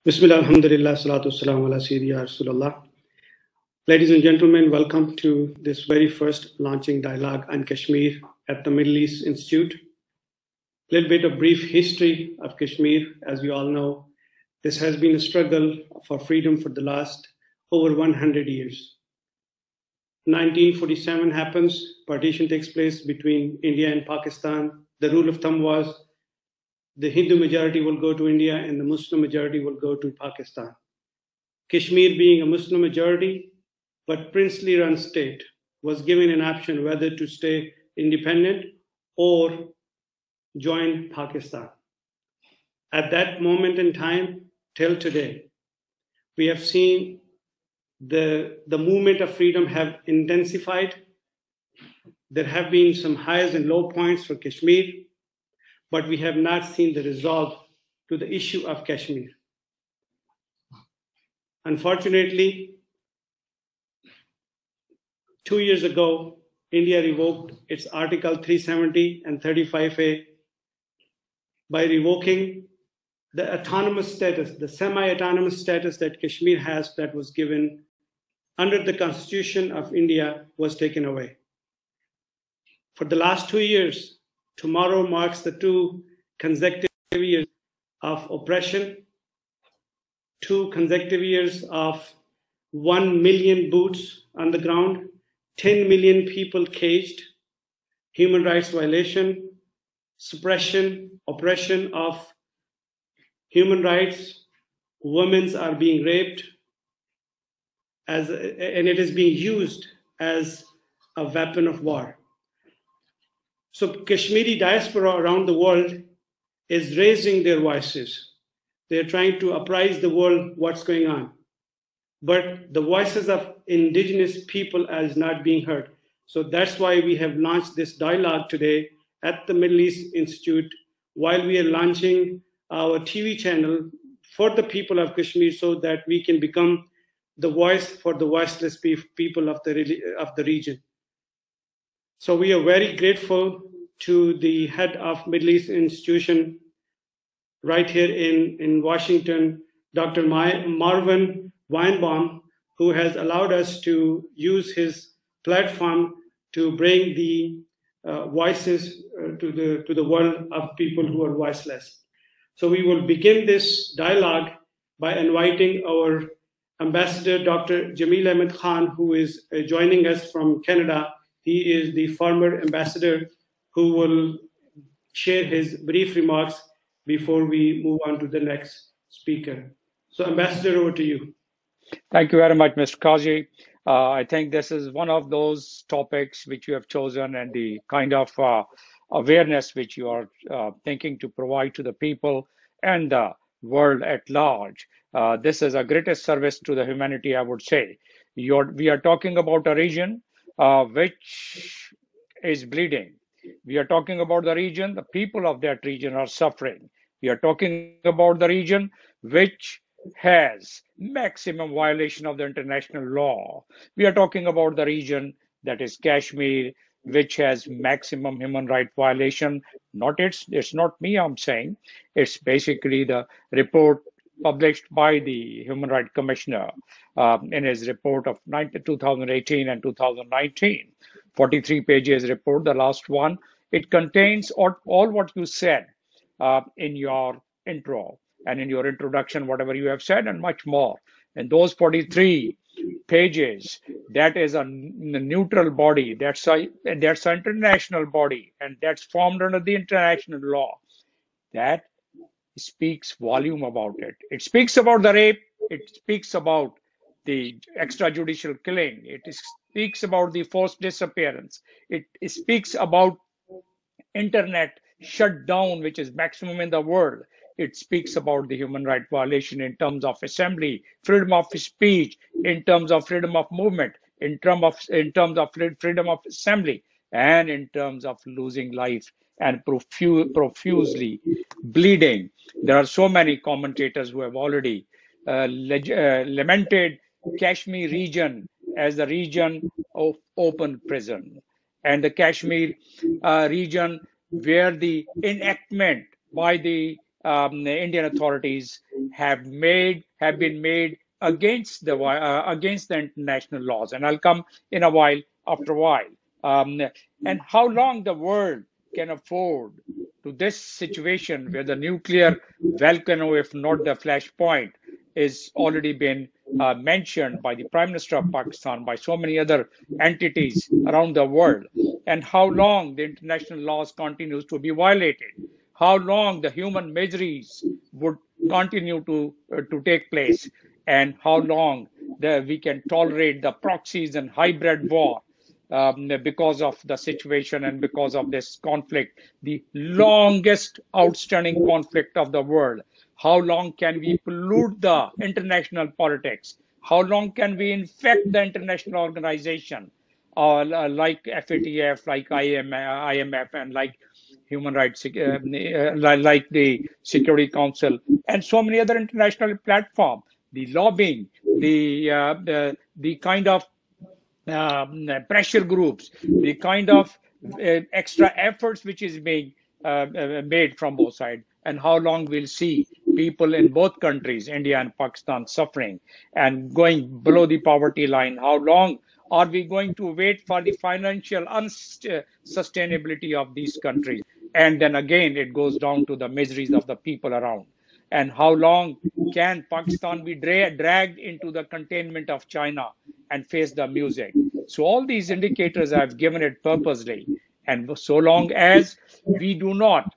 Bismillah, alhamdulillah, salatu wassalamu ala sayyidina Rasulullah. Ladies and gentlemen, welcome to this very first launching dialogue on Kashmir at the Middle East Institute. A little bit of brief history of Kashmir. As you all know, this has been a struggle for freedom for the last over 100 years. 1947 happens, partition takes place between India and Pakistan. The rule of thumb was the Hindu majority will go to India and the Muslim majority will go to Pakistan. Kashmir, being a Muslim majority but princely run state, was given an option whether to stay independent or join Pakistan. At that moment in time, till today, we have seen the movement of freedom have intensified. There have been some highs and low points for Kashmir, but we have not seen the resolve to the issue of Kashmir. Unfortunately, 2 years ago, India revoked its Article 370 and 35A by revoking the autonomous status, the semi-autonomous status that Kashmir has that was given under the Constitution of India was taken away. For the last 2 years, tomorrow marks the 2 consecutive years of oppression, 2 consecutive years of 1 million boots on the ground, 10 million people caged, human rights violation, suppression, oppression of human rights. Women are being raped, and it is being used as a weapon of war. So Kashmiri diaspora around the world is raising their voices. They're trying to apprise the world what's going on. But the voices of indigenous people is not being heard. So that's why we have launched this dialogue today at the Middle East Institute, while we are launching our TV channel for the people of Kashmir so that we can become the voice for the voiceless people of the region. So we are very grateful to the head of Middle East Institution right here in Washington, Dr. Marvin Weinbaum, who has allowed us to use his platform to bring the voices to the world of people who are voiceless. So we will begin this dialogue by inviting our Ambassador, Dr. Jamil Ahmed Khan, who is joining us from Canada. He is the former ambassador who will share his brief remarks before we move on to the next speaker. So, Ambassador, over to you. Thank you very much, Mr. Kazi. I think this is one of those topics which you have chosen, and the kind of awareness which you are thinking to provide to the people and the world at large. This is a greatest service to the humanity, I would say. We are talking about a region which is bleeding. We are talking about the region, the people of that region are suffering. We are talking about the region which has maximum violation of the international law. We are talking about the region that is Kashmir, which has maximum human right violation. It's not me, I'm saying. It's basically the report published by the Human Rights Commissioner in his report of 2018 and 2019. 43 pages report, the last one. It contains all what you said in your intro and in your introduction, whatever you have said, and much more. And those 43 pages, that is a neutral body. That's an international body, and that's formed under the international law. That speaks volume about it. It speaks about the rape. It speaks about the extrajudicial killing. It speaks about the forced disappearance. It speaks about internet shutdown, which is maximum in the world. It speaks about the human right violation in terms of assembly, freedom of speech, in terms of freedom of movement, in terms of freedom of assembly, and in terms of losing life and profusely bleeding. There are so many commentators who have already lamented Kashmir region as the region of open prison, and the Kashmir region where the enactment by the the Indian authorities have been made against the international laws, and I'll come in a while after a while. Um, and how long the world can afford to this situation where the nuclear volcano, if not the flashpoint, is already been mentioned by the Prime Minister of Pakistan, by so many other entities around the world, and how long the international laws continues to be violated, how long the human miseries would continue to take place, and how long we can tolerate the proxies and hybrid war because of the situation and because of this conflict, the longest outstanding conflict of the world. How long can we pollute the international politics? How long can we infect the international organization like FATF, like IMF, and like Human Rights, like the Security Council, and so many other international platforms? The lobbying, the kind of pressure groups, the kind of extra efforts which is being made from both sides, and how long we'll see people in both countries, India and Pakistan, suffering and going below the poverty line. How long are we going to wait for the financial unsustainability of these countries? And then again, it goes down to the miseries of the people around. And how long can Pakistan be dragged into the containment of China and face the music? So all these indicators I've given it purposely. And so long as we do not,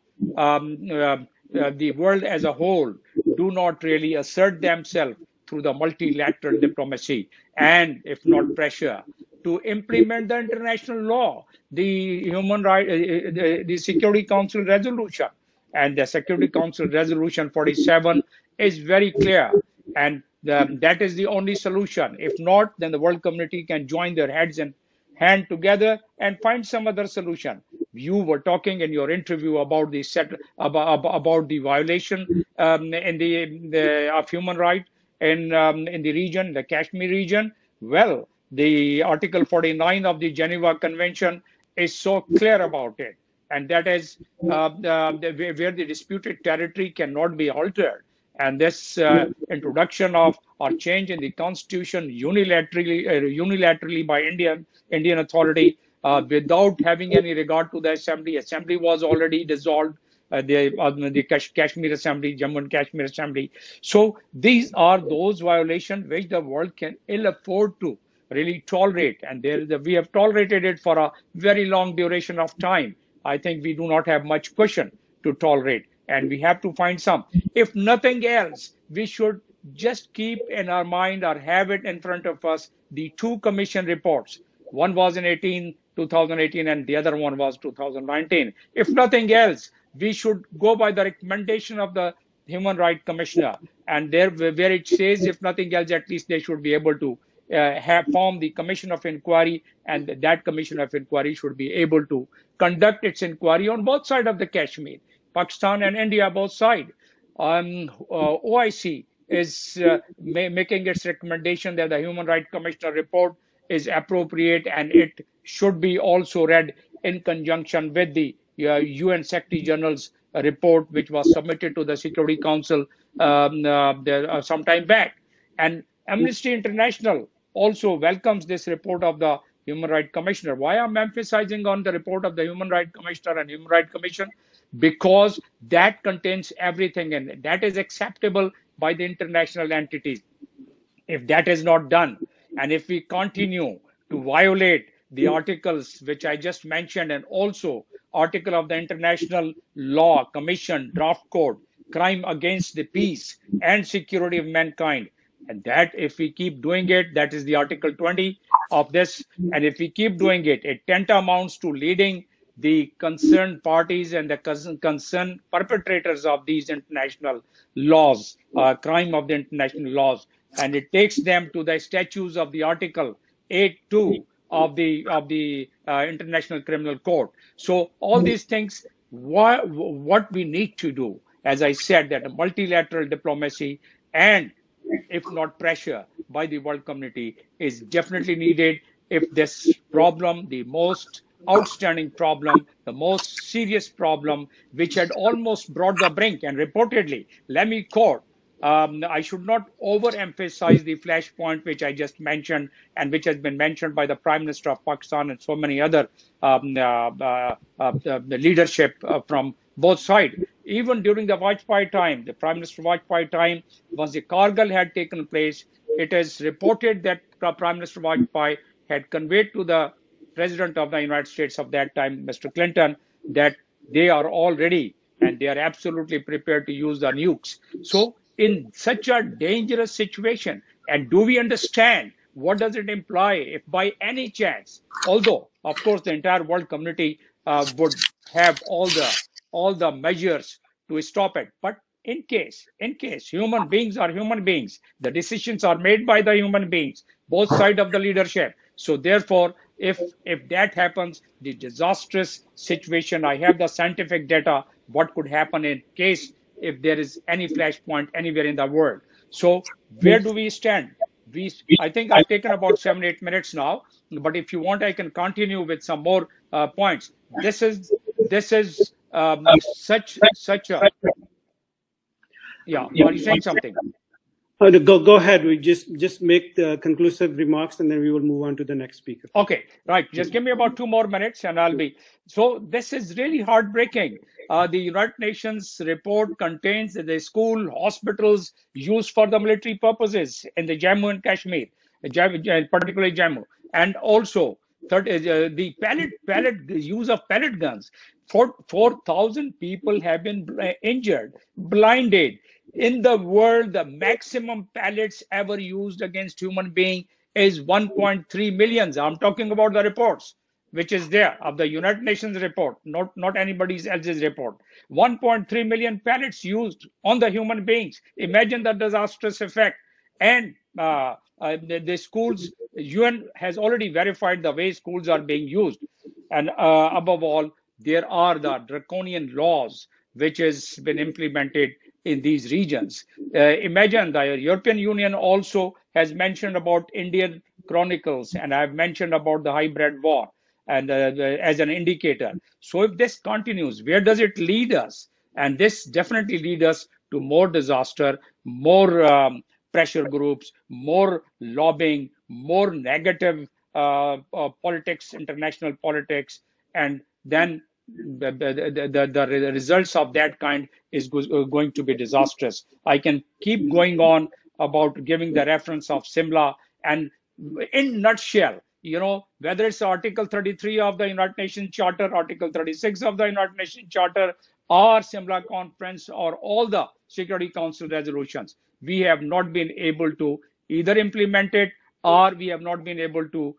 the world as a whole, do not really assert themselves through the multilateral diplomacy and, if not pressure, to implement the international law, the human right, the Security Council resolution, and the Security Council resolution 47 is very clear, and that is the only solution. If not, then the world community can join their heads and hand together and find some other solution. You were talking in your interview about about the violation in of human rights in the region, the Kashmir region. Well, the Article 49 of the Geneva Convention is so clear about it, and that is where the disputed territory cannot be altered. And this introduction of or change in the constitution unilaterally by Indian authority without having any regard to the assembly. Assembly was already dissolved. The Kashmir Assembly, Jammu and Kashmir Assembly. So these are those violations which the world can ill afford to really tolerate, and we have tolerated it for a very long duration of time. I think we do not have much cushion to tolerate, and we have to find some. If nothing else, we should just keep in our mind or have it in front of us the two commission reports. One was in 2018, and the other one was 2019. If nothing else, we should go by the recommendation of the Human Rights Commissioner, and there where it says, if nothing else, at least they should be able to have formed the commission of inquiry, and that commission of inquiry should be able to conduct its inquiry on both sides of the Kashmir, Pakistan and India, both sides. OIC is making its recommendation that the Human Rights Commissioner report is appropriate, and it should be also read in conjunction with the UN Secretary General's report, which was submitted to the Security Council some time back. And Amnesty International also welcomes this report of the Human Rights Commissioner. Why I'm emphasizing on the report of the Human Rights Commissioner and Human Rights Commission? Because that contains everything, and that is acceptable by the international entities. If that is not done, and if we continue to violate the articles which I just mentioned, and also article of the International Law Commission draft code, crime against the peace and security of mankind, and that if we keep doing it, that is the Article 20 of this, and if we keep doing it, it tantamounts to leading the concerned parties and the concerned perpetrators of these international laws, crime of the international laws, and it takes them to the statutes of the Article 8.2 of the International Criminal Court. So all these things, what we need to do, as I said, that a multilateral diplomacy and, if not pressure by the world community, is definitely needed if this problem, the most outstanding problem, the most serious problem, which had almost brought the brink. And reportedly, let me quote, I should not overemphasize the flashpoint which I just mentioned and which has been mentioned by the Prime Minister of Pakistan and so many other the leadership from both sides. Even during the Vajpayee time, the Prime Minister Vajpayee time, once the Kargil had taken place, it is reported that Prime Minister Vajpayee had conveyed to the President of the United States of that time, Mr. Clinton, that they are all ready and they are absolutely prepared to use the nukes. So in such a dangerous situation, and do we understand what does it imply if by any chance, although of course the entire world community would have all the measures to stop it, but in case human beings are human beings, the decisions are made by the human beings, both sides of the leadership. So therefore, if that happens, the disastrous situation, I have the scientific data, what could happen in case if there is any flashpoint anywhere in the world. So where do we stand? I think I've taken about 7-8 minutes now, but if you want, I can continue with some more points. This is such a, yeah. Are you saying something? Go ahead. We just make the conclusive remarks, and then we will move on to the next speaker. Okay, right. Just give me about 2 more minutes, and I'll be. So this is really heartbreaking. The United Nations report contains the school, hospitals used for the military purposes in the Jammu and Kashmir, particularly Jammu, and also the use of pellet guns. 4,000 people have been injured, blinded. In the world, the maximum pellets ever used against human being is 1.3 million. I'm talking about the reports, which is there of the United Nations report, not anybody else's report. 1.3 million pellets used on the human beings. Imagine the disastrous effect. And the schools, UN has already verified the way schools are being used. And above all, there are the draconian laws which has been implemented in these regions. Imagine the European Union also has mentioned about Indian Chronicles, and I've mentioned about the hybrid war and as an indicator. So if this continues, where does it lead us? And this definitely leads us to more disaster, more pressure groups, more lobbying, more negative politics, international politics, and then the results of that kind is going to be disastrous. I can keep going on about giving the reference of Simla, and in nutshell, whether it's Article 33 of the United Nations Charter, Article 36 of the United Nations Charter, or Simla Conference, or all the Security Council resolutions, we have not been able to either implement it, or we have not been able to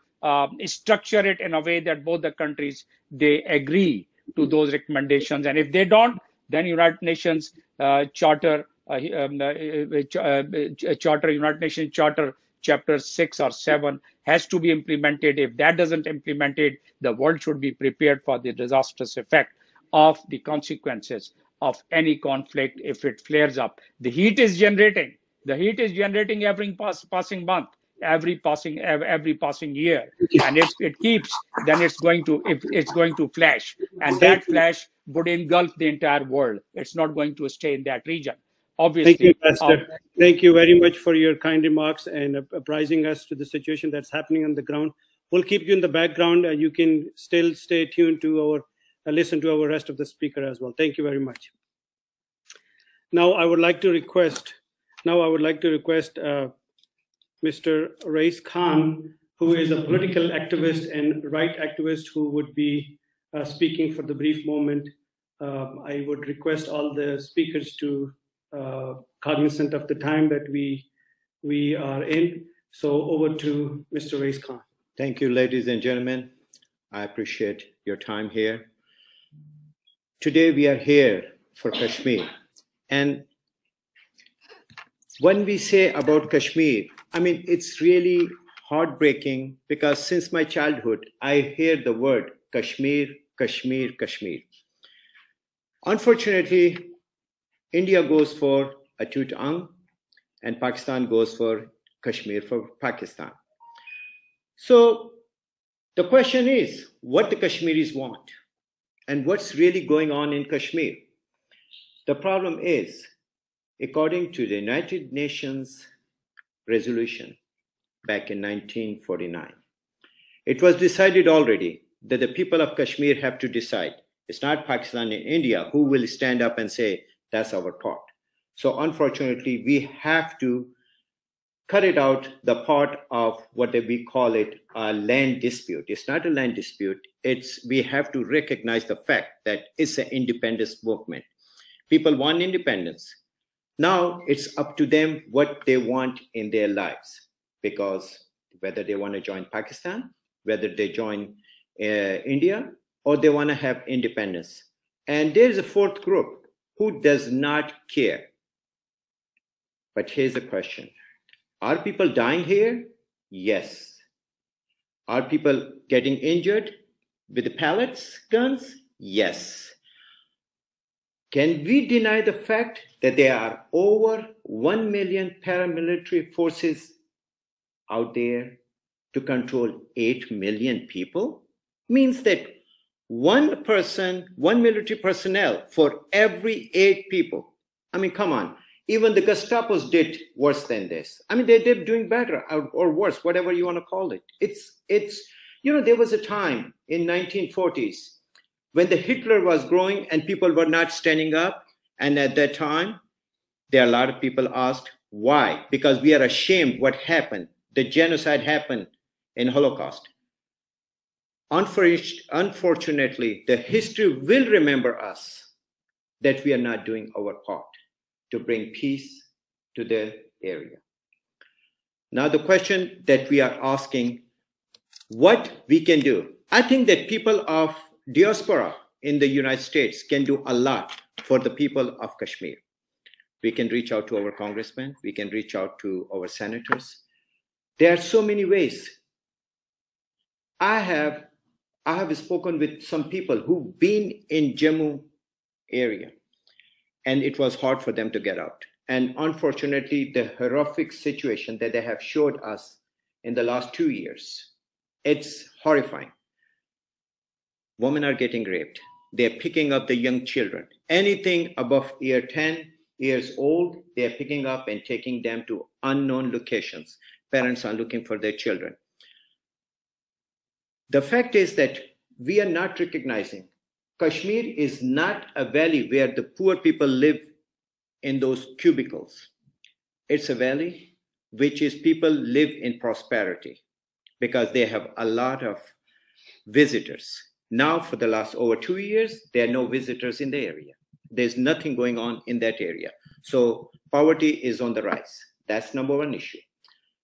structure it in a way that both the countries, they agree to those recommendations. And if they don't, then United Nations Charter, United Nations Charter, Chapter 6 or 7 has to be implemented. If that doesn't implement it, the world should be prepared for the disastrous effect of the consequences of any conflict if it flares up. The heat is generating. The heat is generating every passing month, every passing year, and if it keeps, then it's going to flash, and that flash would engulf the entire world. It's not going to stay in that region, obviously. Thank you, Pastor. Thank you very much for your kind remarks and apprising us to the situation that's happening on the ground. We'll keep you in the background. You can still stay tuned to listen to our rest of the speaker as well. Thank you very much. Now I would like to request Mr. Rais Khan, who is a political activist and right activist, who would be speaking for the brief moment. I would request all the speakers to cognizant of the time that we are in. So over to Mr. Rais Khan. Thank you, ladies and gentlemen. I appreciate your time here. Today we are here for Kashmir. And when we say about Kashmir, I mean, it's really heartbreaking, because since my childhood, I hear the word Kashmir, Kashmir, Kashmir. Unfortunately, India goes for Achut Ang, and Pakistan goes for Kashmir for Pakistan. So The question is what the Kashmiris want and what's really going on in Kashmir. The problem is, according to the United Nations resolution back in 1949, it was decided already that the people of Kashmir have to decide. It's not Pakistan and India who will stand up and say, that's our part. So unfortunately, we have to cut it out, the part of what we call it a land dispute. It's not a land dispute. We have to recognize the fact that it's an independence movement. People want independence. Now it's up to them what they want in their lives, because whether they want to join Pakistan, whether they join India, or they want to have independence. And there's a fourth group who does not care. But here's the question. Are people dying here? Yes. Are people getting injured with the pellets, guns? Yes. Can we deny the fact that there are over 1 million paramilitary forces out there to control 8 million people? Means that one person, one military personnel for every 8 people. I mean, come on. Even the Gestapos did worse than this. I mean, they're doing better or worse, whatever you want to call it. There was a time in 1940s when the Hitler was growing and people were not standing up. And at that time, there are a lot of people asked, why? Because we are ashamed what happened. The genocide happened in Holocaust. Unfortunately, the history will remember us that we are not doing our part to bring peace to the area. Now, the question that we are asking, what we can do. I think that people of diaspora in the United States can do a lot for the people of Kashmir. We can reach out to our congressmen. We can reach out to our senators. There are so many ways. I have spoken with some people who've been in Jammu area, and it was hard for them to get out. And unfortunately, the horrific situation that they have showed us in the last 2 years, it's horrifying. Women are getting raped. They're picking up the young children. Anything above 10 years old, they're picking up and taking them to unknown locations. Parents are looking for their children. The fact is that we are not recognizing Kashmir is not a valley where the poor people live in those cubicles. It's a valley which is people live in prosperity because they have a lot of visitors. Now, for the last over 2 years, there are no visitors in the area. There's nothing going on in that area. So poverty is on the rise. That's number one issue.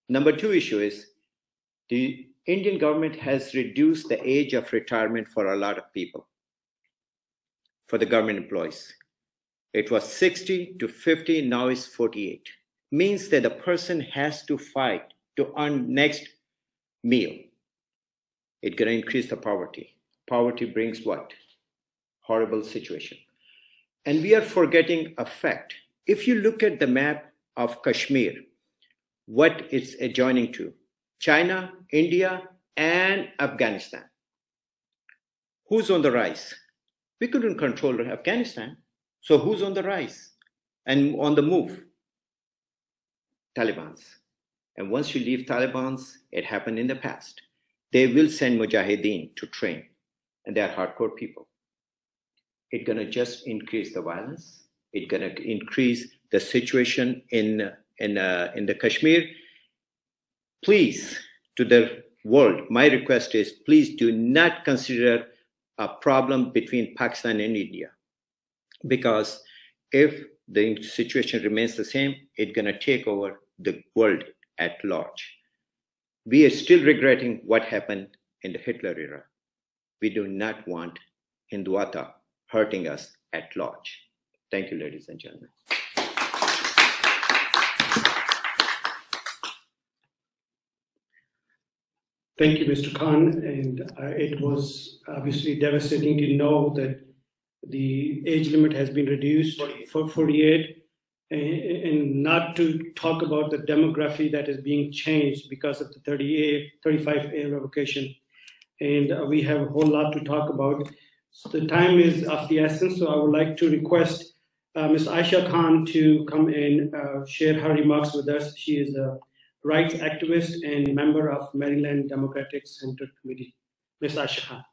Number two issue is the Indian government has reduced the age of retirement for a lot of people. For the government employees. It was 60 to 50, now it's 48. Means that the person has to fight to earn next meal. It's going to increase the poverty. Poverty brings what? Horrible situation. And we are forgetting a fact. If you look at the map of Kashmir, what it's adjoining to? China, India, and Afghanistan. Who's on the rise? We couldn't control Afghanistan. So who's on the rise and on the move? Taliban's. And once you leave Taliban's, it happened in the past. They will send mujahideen to train. And they are hardcore people. It's going to just increase the violence. It's going to increase the situation in the Kashmir. Please, to the world, my request is please do not consider a problem between Pakistan and India. Because if the situation remains the same, it's going to take over the world at large. We are still regretting what happened in the Hitler era. We do not want Hindutva hurting us at large. Thank you, ladies and gentlemen. Thank you, Mr. Khan. And it was obviously devastating to know that the age limit has been reduced for 48, and not to talk about the demography that is being changed because of the 35A revocation. and we have a whole lot to talk about. So the time is of the essence, so I would like to request Ms. Aisha Khan to come and share her remarks with us. She is a rights activist and member of Maryland Democratic Center Committee. Ms. Aisha Khan.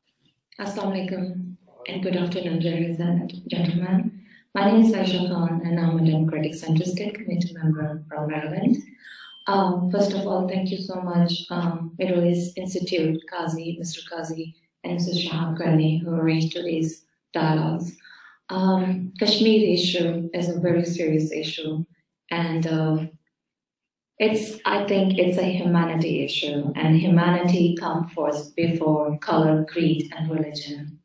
Assalamu alaikum and good afternoon, ladies and gentlemen. My name is Aisha Khan and I'm a Democratic Center State Committee member from Maryland. First of all, thank you so much, Middle East Institute, Qazi, Mr. Qazi, and Mrs. Shahab Karni, who arranged today's dialogues. Kashmir issue is a very serious issue, and I think it's a humanity issue, and humanity comes first before color, creed, and religion.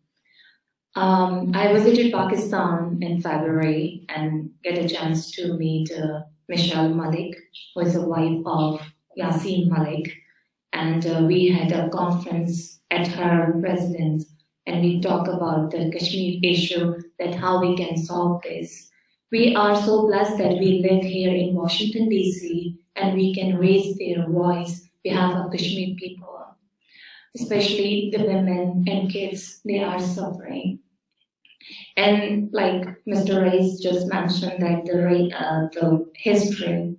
I visited Pakistan in February and get a chance to meet Michelle Malik, who is the wife of Yasin Malik, and we had a conference at her residence, and we talked about the Kashmir issue, that how we can solve this. We are so blessed that we live here in Washington, D.C., and we can raise their voice on behalf of Kashmir people, especially the women and kids. They are suffering. And like Mr. Reis just mentioned, that the history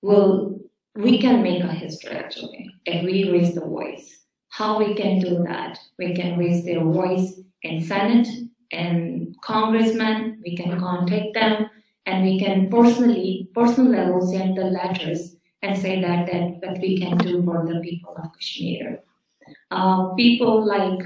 we can make a history actually if we raise the voice. How we can do that? We can raise their voice in Senate and congressmen. We can contact them, and we can personal level send the letters and say that what we can do for the people of Kashmir. People like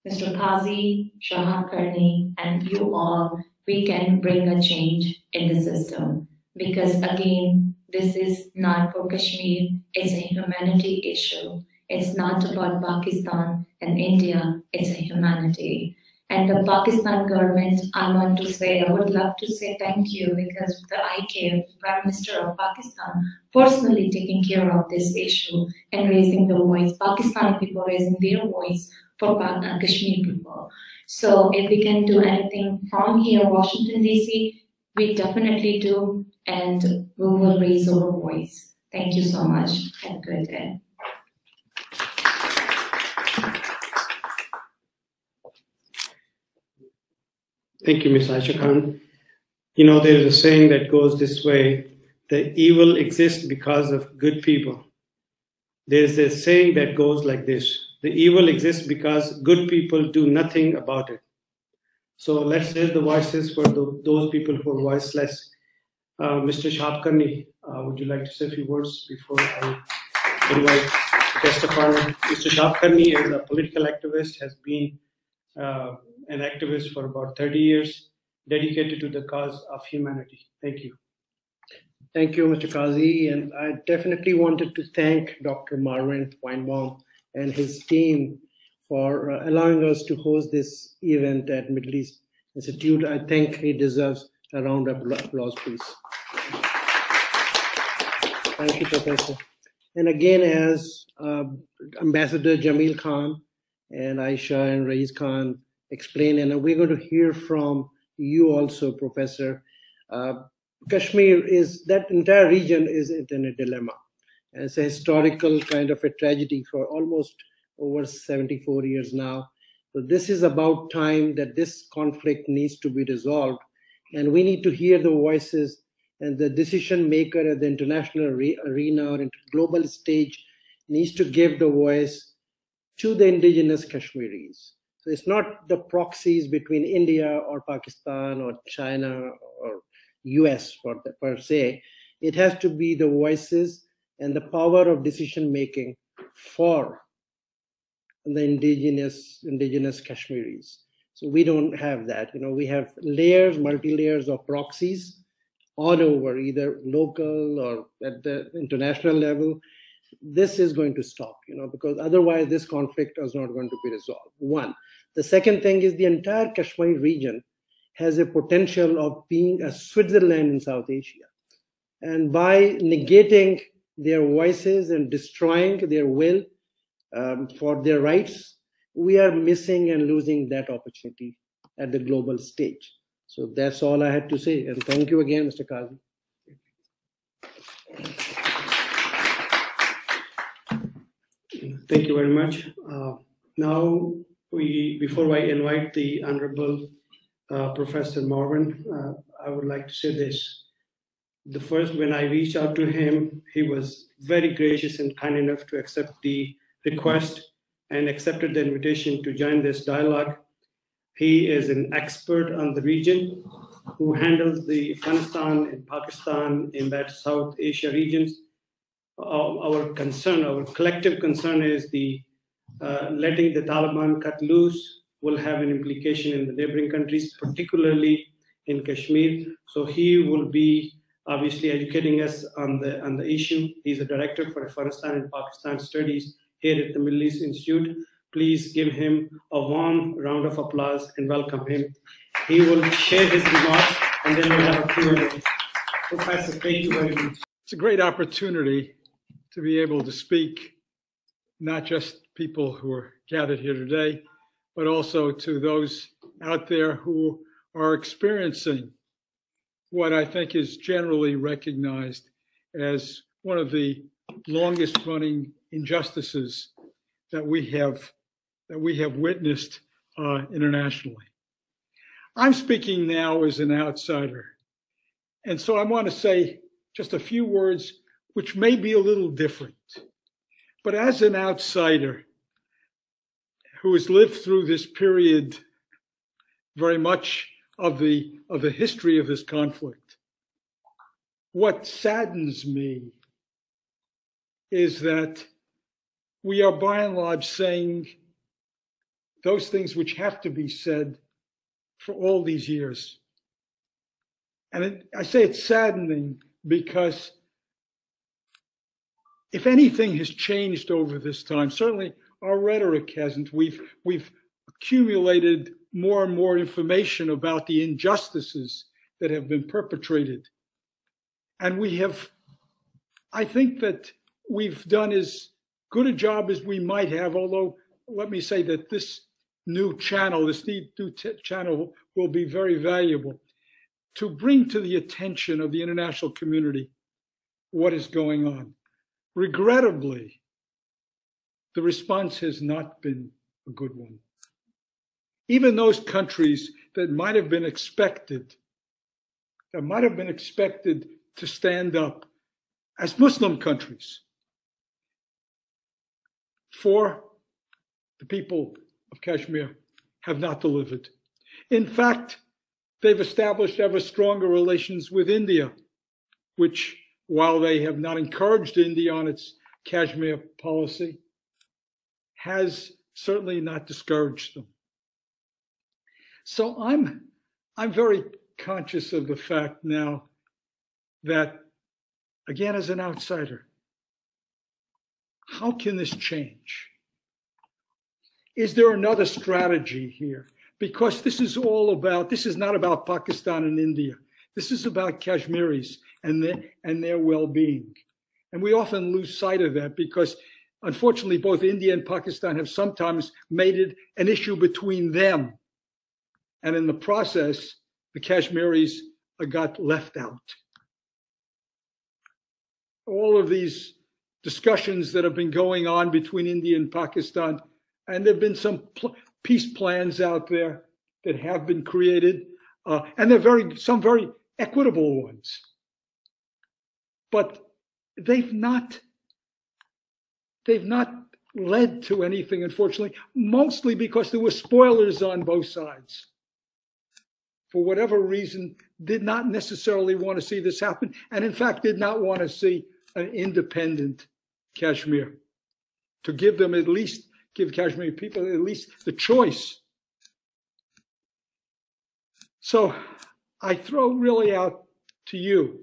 Mr. Qazi, Shahab Karni, and you all, we can bring a change in the system, because again, this is not for Kashmir, it's a humanity issue. It's not about Pakistan and India, it's a humanity. And the Pakistan government, I would love to say thank you, because the IK, Prime Minister of Pakistan, personally taking care of this issue and raising the voice, Pakistani people raising their voice for Kashmir people. So if we can do anything from here, Washington, D.C., we definitely do, and we will raise our voice. Thank you so much. Have a good day. Thank you, Ms. Aisha Khan. You know, there is a saying that goes this way: the evil exists because of good people. There's a saying that goes like this: the evil exists because good people do nothing about it. So let's raise the voices for those people who are voiceless. Mr. Shahab Karni, would you like to say a few words before I invite guest of honor? Mr. Shahab Karni is a political activist, has been an activist for about 30 years, dedicated to the cause of humanity. Thank you. Thank you, Mr. Qazi. And I definitely wanted to thank Dr. Marvin Weinbaum and his team for allowing us to host this event at Middle East Institute. I think he deserves a round of applause, please. Thank you, Professor. And again, as Ambassador Jamil Khan and Aisha and Raiz Khan explain, and we're going to hear from you also, Professor. Kashmir that entire region is in a dilemma. And it's a historical kind of a tragedy for almost over 74 years now. So this is about time that this conflict needs to be resolved. And we need to hear the voices, and the decision maker at the international arena or global stage needs to give the voice to the indigenous Kashmiris. So it's not the proxies between India or Pakistan or China or US per se. It has to be the voices and the power of decision making for the indigenous Kashmiris. So we don't have that. You know, we have layers, multi-layers of proxies all over, either local or at the international level. This is going to stop, you know, because otherwise this conflict is not going to be resolved. One. The second thing is the entire Kashmir region has a potential of being a Switzerland in South Asia. And by negating their voices and destroying their will for their rights, we are missing and losing that opportunity at the global stage. So that's all I had to say. And thank you again, Mr. Qazi. Thank you very much. Now, before I invite the Honorable Professor Marvin, I would like to say this. When I reached out to him, he was very gracious and kind enough to accept the request and accepted the invitation to join this dialogue. He is an expert on the region who handles the Afghanistan and Pakistan in that South Asia regions. Our collective concern is the letting the Taliban cut loose will have an implication in the neighboring countries, particularly in Kashmir. So he will be obviously educating us on the issue. He's a director for Afghanistan and Pakistan studies here at the Middle East Institute. Please give him a warm round of applause and welcome him. He will share his remarks and then we'll have a Q&A. Professor, thank you very much. It's a great opportunity to be able to speak, not just people who are gathered here today, but also to those out there who are experiencing what I think is generally recognized as one of the longest running injustices that we have witnessed internationally. I'm speaking now as an outsider. And so I want to say just a few words which may be a little different. But as an outsider who has lived through this period very much of the history of this conflict, what saddens me is that we are by and large saying those things which have to be said for all these years. And I say it's saddening because if anything has changed over this time, certainly our rhetoric hasn't. We've accumulated more and more information about the injustices that have been perpetrated. And I think that we've done as good a job as we might have, although let me say that this new channel will be very valuable to bring to the attention of the international community what is going on. Regrettably, the response has not been a good one. Even those countries that might have been expected to stand up as Muslim countries for the people of Kashmir have not delivered. In fact, they've established ever stronger relations with India, which, while they have not encouraged India on its Kashmir policy, has certainly not discouraged them. So I'm very conscious of the fact now that, again, as an outsider, how can this change? Is there another strategy here? Because this is not about Pakistan and India. This is about Kashmiris and their well-being. And we often lose sight of that because, unfortunately, both India and Pakistan have sometimes made it an issue between them. And in the process, the Kashmiris got left out. All of these discussions that have been going on between India and Pakistan, and there have been some peace plans out there that have been created, and they're some very equitable ones. But they've not led to anything, unfortunately, mostly because there were spoilers on both sides. For whatever reason, did not necessarily want to see this happen, and in fact did not want to see an independent Kashmir, to give Kashmiri people at least the choice. So I throw really out to you,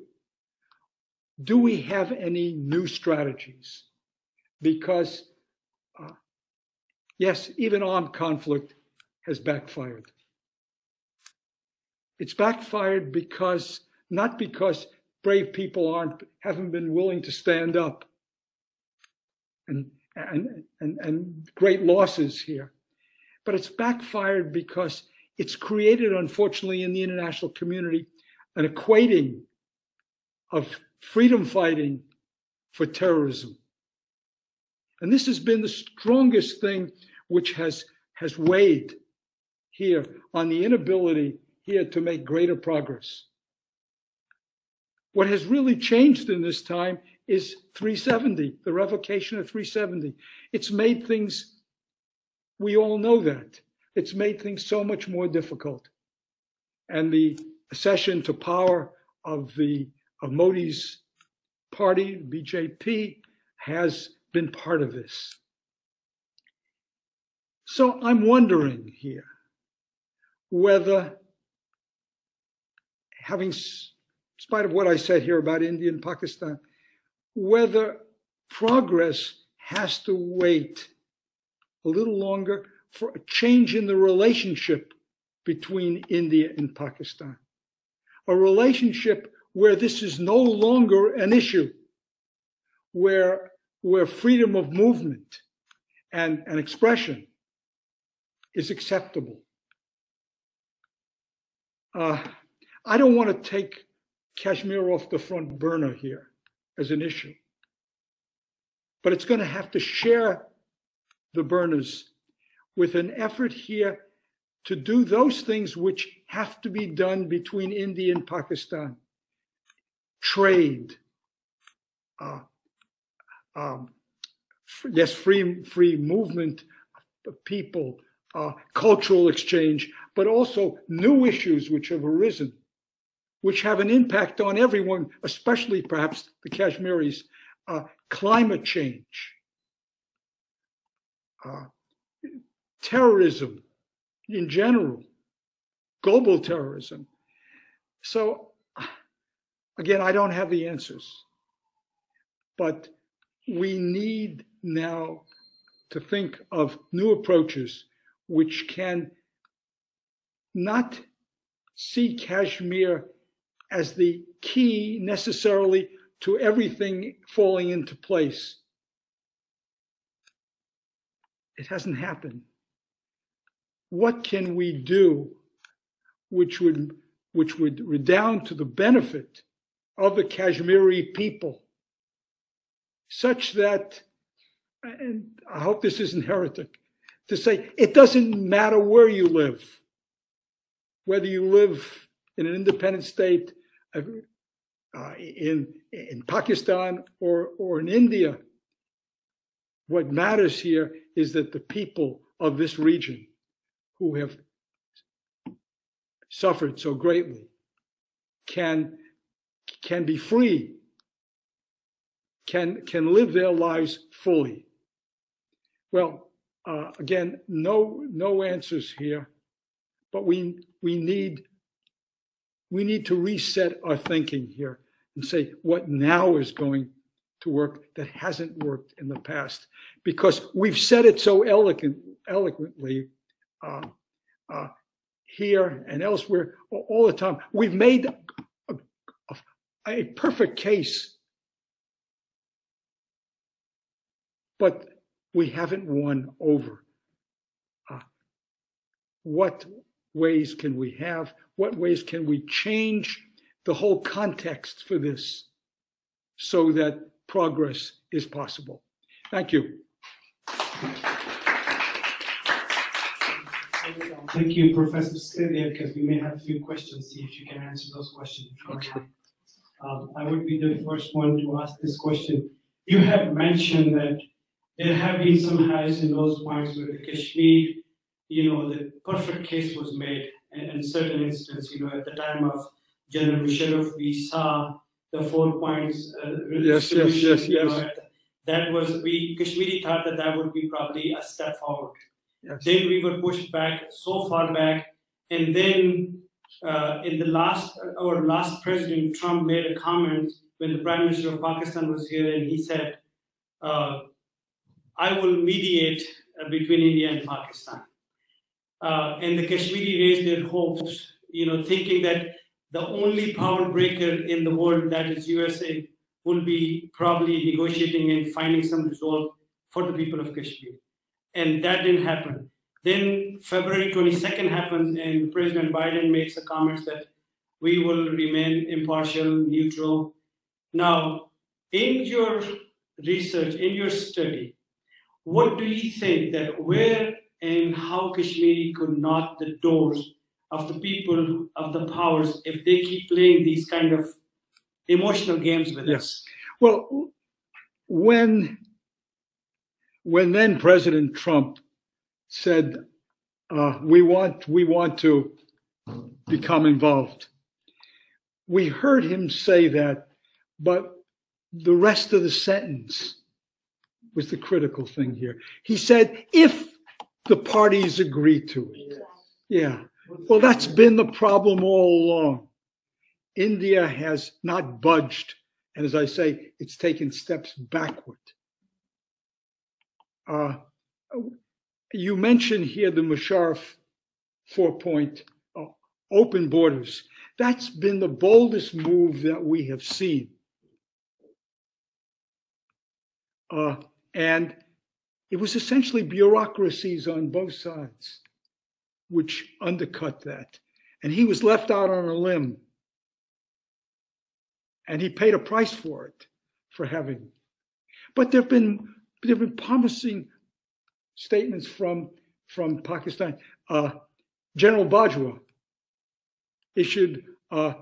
do we have any new strategies? Because yes, even armed conflict has backfired. It's backfired not because brave people haven't been willing to stand up, and great losses here, but it's backfired because it's created, unfortunately, in the international community, an equating of freedom fighting for terrorism. And this has been the strongest thing which has weighed here on the inability here to make greater progress. What has really changed in this time is 370, the revocation of 370. It's made things, we all know that, it's made things so much more difficult. And the accession to power of Modi's party, BJP, has been part of this. So I'm wondering here whether, in spite of what I said here about India and Pakistan, whether progress has to wait a little longer for a change in the relationship between India and Pakistan. A relationship where this is no longer an issue, where freedom of movement and expression is acceptable. I don't want to take Kashmir off the front burner here as an issue, but it's going to have to share the burners with an effort here to do those things which have to be done between India and Pakistan. Trade, yes, free movement of people, cultural exchange, but also new issues which have arisen, which have an impact on everyone, especially perhaps the Kashmiris. Climate change, terrorism in general, global terrorism. So again, I don't have the answers, but we need now to think of new approaches which can not see Kashmir as the key necessarily to everything falling into place. It hasn't happened. What can we do which would redound to the benefit of the Kashmiri people, such that, and I hope this isn't heretic, to say it doesn't matter where you live, whether you live in an independent state, in Pakistan or in India. What matters here is that the people of this region who have suffered so greatly can be free, can live their lives fully. Well, again, no answers here, but we need to reset our thinking here and say what now is going to work that hasn't worked in the past, because we've said it so eloquently here and elsewhere all the time. We've made a perfect case, but we haven't won over. What ways can we have? What ways can we change the whole context for this so that progress is possible? Thank you. Thank you, Professor. Stay there because we may have a few questions. See if you can answer those questions. Okay. I would be the first one to ask this question. You have mentioned that there have been some highs in those points where the Kashmir, the perfect case was made. In certain instances, at the time of General Musharraf, we saw the 4 points. Yes. That was, Kashmiri thought that would be probably a step forward. Yes. Then we were pushed back so far back, and then in the our last president, Trump, made a comment when the Prime Minister of Pakistan was here, and he said, I will mediate between India and Pakistan. And the Kashmiri raised their hopes, thinking that the only power breaker in the world, that is USA, will be probably negotiating and finding some resolve for the people of Kashmir. And that didn't happen. Then February 22nd happens, and President Biden makes a comment that we will remain impartial, neutral. Now, in your research, in your study, what do you think that where and how Kashmiri could knock the doors of the people, of the powers, if they keep playing these kind of emotional games with us? Well, when then President Trump said, we want to become involved, we heard him say that, but the rest of the sentence was the critical thing here. He said, if the parties agree to it. Yeah. Well, that's been the problem all along. India has not budged. And as I say, it's taken steps backward. You mentioned here the Musharraf 4-point open borders. That's been the boldest move that we have seen. And it was essentially bureaucracies on both sides which undercut that. And he was left out on a limb. And he paid a price for it, for having. But there have been promising statements from Pakistan. General Bajwa issued a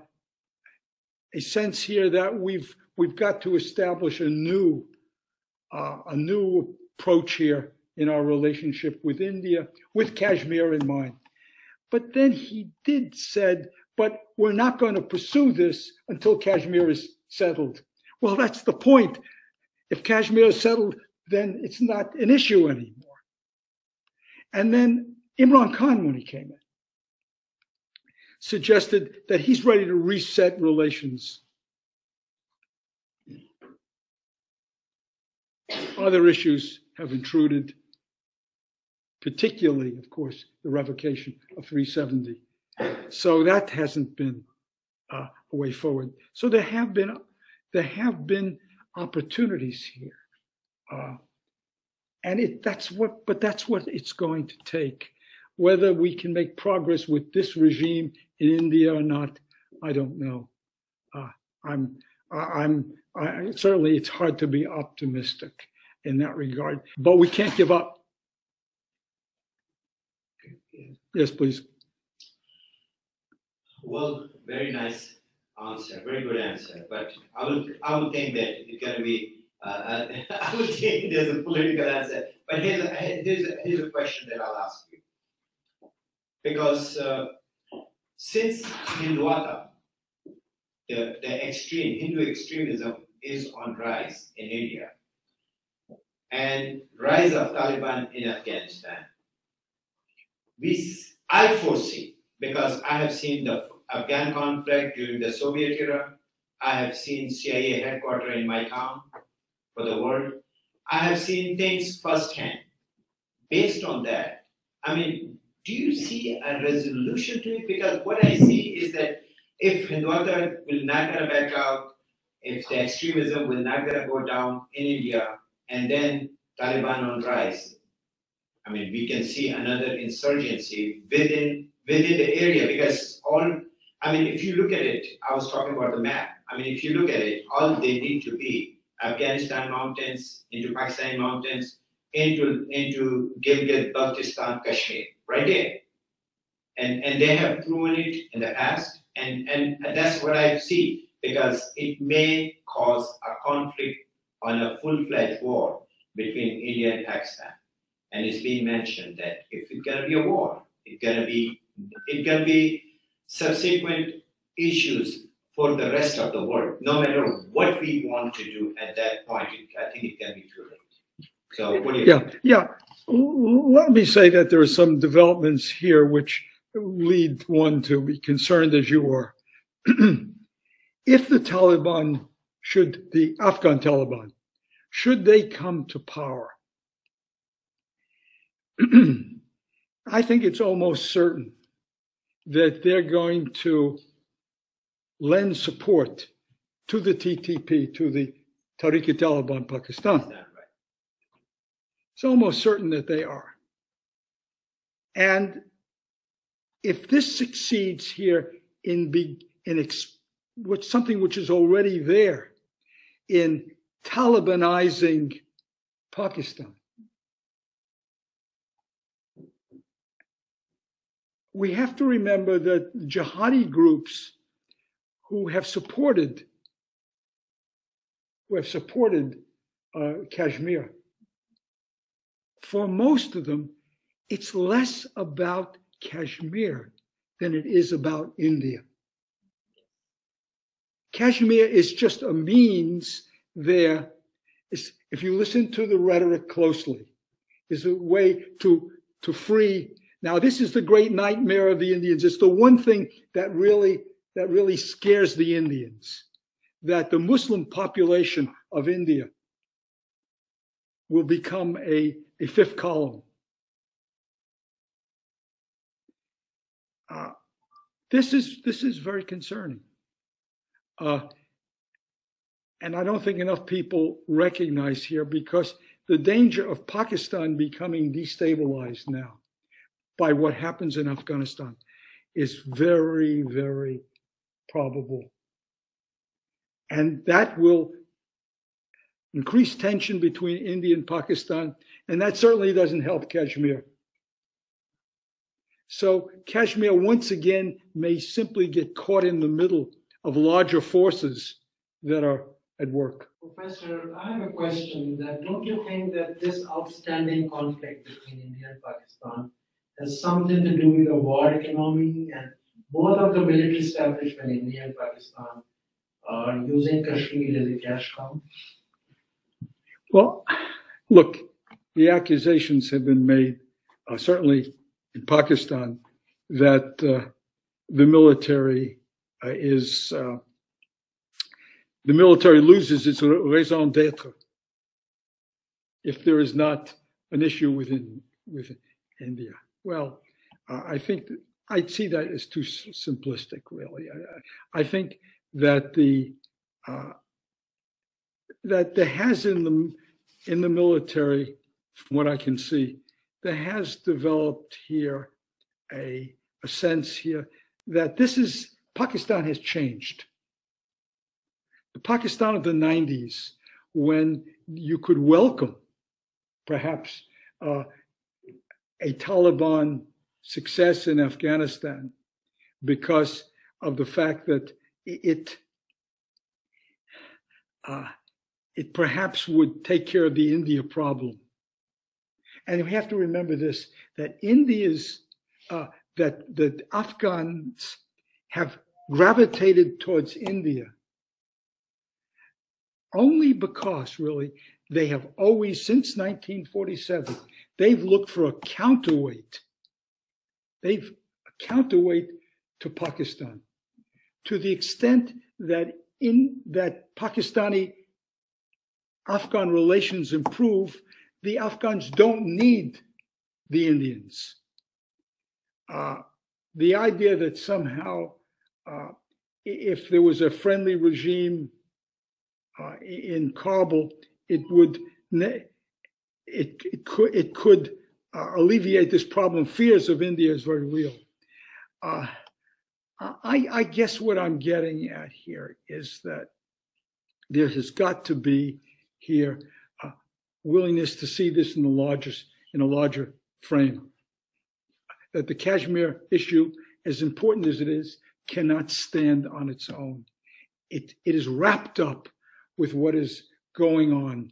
sense here that we've got to establish a new approach here in our relationship with India, with Kashmir in mind. But then he said, but we're not going to pursue this until Kashmir is settled. Well, that's the point. If Kashmir is settled, then it's not an issue anymore. And then Imran Khan, when he came in, suggested that he's ready to reset relations. Other issues have intruded, particularly, of course, the revocation of 370. So that hasn't been a way forward. So there have been opportunities here, and that's what it's going to take. Whether we can make progress with this regime in India or not, I don't know. Certainly it's hard to be optimistic in that regard, but we can't give up. Yes, please. Well, very nice answer, very good answer. But I would think that it's going to be. I would think there's a political answer. But here's a question that I'll ask you, because since Hindutva, the Hindu extremism is on rise in India, and rise of Taliban in Afghanistan, I foresee, because I have seen the Afghan conflict during the Soviet era, I have seen CIA headquarters in my town for the world, I have seen things firsthand. Based on that, I mean, do you see a resolution to it? Because what I see is that if Hindutva will not gonna back out, if the extremism will not gonna go down in India, and then Taliban on rise, I mean, we can see another insurgency within the area, because if you look at it, I was talking about the map. I mean, if you look at it, all they need to be Afghanistan mountains, into Pakistan mountains, into Gilgit, Baltistan, Kashmir, right there. And they have proven it in the past, and that's what I see, because it may cause a conflict on a full-fledged war between India and Pakistan. And it's been mentioned that if it's going to be a war, it's going to be subsequent issues for the rest of the world. No matter what we want to do at that point, I think it can be too late. So what do you think? Yeah. Let me say that there are some developments here which lead one to be concerned as you are. If the Afghan Taliban, should they come to power, I think it's almost certain that they're going to lend support to the TTP, to the Tehrik-e-Taliban Pakistan. It's almost certain that they are. And if this succeeds here in something which is already there, in Talibanizing Pakistan, we have to remember that jihadi groups who have supported Kashmir, for most of them, it's less about Kashmir than it is about India. Kashmir is just a means there. If you listen to the rhetoric closely, is a way to free. Now, this is the great nightmare of the Indians. It's the one thing that really scares the Indians, that the Muslim population of India will become a fifth column. This is very concerning. And I don't think enough people recognize here, because the danger of Pakistan becoming destabilized now by what happens in Afghanistan is very, very probable. And that will increase tension between India and Pakistan, and that certainly doesn't help Kashmir. So Kashmir, once again, may simply get caught in the middle of larger forces that are at work. Professor, I have a question. That don't you think that this outstanding conflict between India and Pakistan has something to do with the war economy, and both of the military establishment, India and Pakistan, are using Kashmir as a cash cow? Well, look, the accusations have been made, certainly in Pakistan, that the military loses its raison d'etre if there is not an issue with India. Well, I think I'd see that as too simplistic, really. I think that that there has in the military, from what I can see, there has developed here a sense here that Pakistan has changed. The Pakistan of the 90s, when you could welcome perhaps a Taliban success in Afghanistan because of the fact that it perhaps would take care of the India problem. And we have to remember this, that that the Afghans have gravitated towards India only because, really, they have always, since 1947, they've looked for a counterweight. They've a counterweight to Pakistan, to the extent that Pakistani-Afghan relations improve, the Afghans don't need the Indians. The idea that somehow, if there was a friendly regime in Kabul, it could alleviate this problem. Fears of India is very real. I guess what I'm getting at here is that there has got to be here willingness to see this in a larger frame. That the Kashmir issue, as important as it is, cannot stand on its own. It is wrapped up with what is going on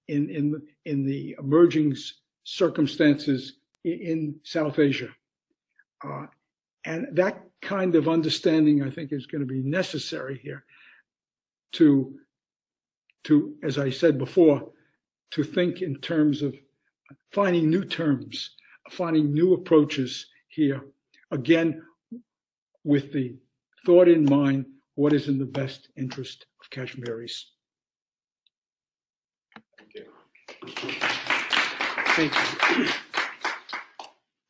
in the emerging circumstances in South Asia. And that kind of understanding, I think, is going to be necessary here to, as I said before, to think in terms of finding new terms, finding new approaches here, again, with the thought in mind, what is in the best interest of Kashmiris. Thank you.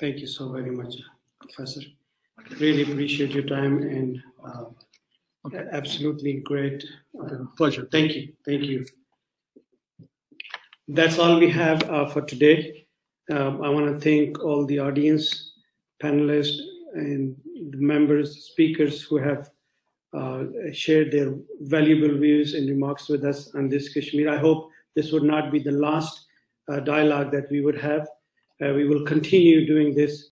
Thank you so very much, Professor. Really appreciate your time and absolutely great. Pleasure. Thank you. Thank you. That's all we have for today. I want to thank all the audience, panelists, and the members, speakers who have shared their valuable views and remarks with us on this Kashmir. I hope this would not be the last dialogue that we would have. We will continue doing this